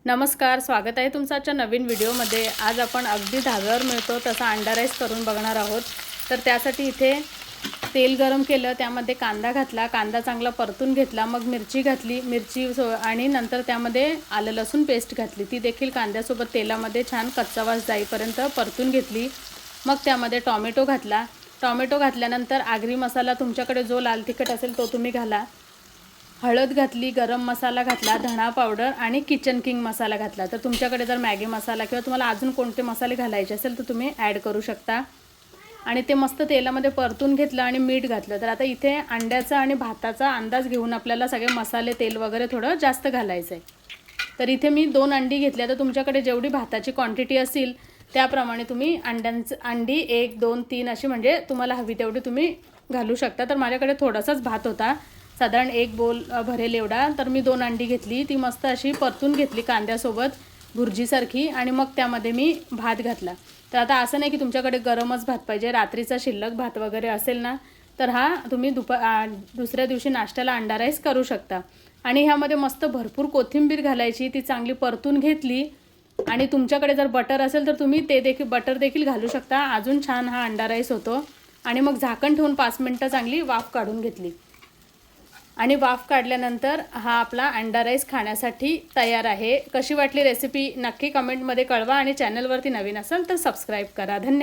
नमस्कार, स्वागत आहे तुमचं आजच्या नवीन व्हिडिओमध्ये। आज आपण अगदी धाब्यावर मिळतो तसा अंडा राईस करून बघणार आहोत। तर त्यासाठी इथे तेल गरम केलं, त्यामध्ये कांदा घातला, कांदा चांगला परतून घेतला, मग मिरची घातली, आणि नंतर त्यामध्ये आलं लसूण पेस्ट घातली, ती देखील कांद्यासोबत तेलामध्ये छान कच्चा वास जाईपर्यंत परतून घेतली। मग त्यामध्ये टोमॅटो घातला, टोमॅटो घातल्यानंतर आगरी मसाला तुमच्याकडे जो लाल तिखट असेल तो तुम्ही घाला, हळद घातली, गरम मसाला घातला, धणा पावडर आणि किचन किंग मसाला घातला। तर तुमच्याकडे जर मॅगी मसाला किंवा तुम्हाला अजून कोणते मसाले घालायचे असेल तर तुम्ही ॲड करू शकता। आणि ते मस्त तेलामध्ये परतून घेतलं आणि मीठ घातलं। तर आता इथे अंड्याचा आणि भाताचा अंदाज घेऊन आपल्याला सगळे मसाले, तेल वगैरे थोडं जास्त घालायचं आहे। तर इथे मी 2 अंडी घेतली। आता तुमच्याकडे जेवढी भाताची क्वांटिटी असेल त्याप्रमाणे तुम्ही अंडी 1 2 3 अशी म्हणजे तुम्हाला हवी तेवढी तुम्ही घालू शकता। तर माझ्याकडे थोडासाच भात होता, साधारण 1 बोल भरेल एवढा। तर मी 2 अंडी घेतली, ती मस्त अशी परतून घेतली कांद्यासोबत भुर्जीसारखी, आणि मग त्यामध्ये मी भात घातला। तर आता असं नाही की तुमच्याकडे गरमच भात पाहिजे, रात्रीचा शिल्लक भात वगैरे असेल ना तर हा तुम्ही दुसऱ्या दिवशी नाश्त्याला अंडा राईस करू शकता। आणि ह्यामध्ये मस्त भरपूर कोथिंबीर घालायची, ती चांगली परतून घेतली। आणि तुमच्याकडे जर बटर असेल तर तुम्ही बटर देखील घालू शकता, अजून छान हा अंडा राईस होतो। आणि मग झाकण ठेवून 5 मिनिटं चांगली वाफ काढून घेतली। आणि वाफ काढल्यानंतर हा आपला अंडा राईस खाण्यासाठी तयार आहे। कशी वाटली रेसिपी नक्की कमेंटमध्ये कळवा, आणि चॅनलवरती नवीन असाल तर सबस्क्राईब करा। धन्यवाद।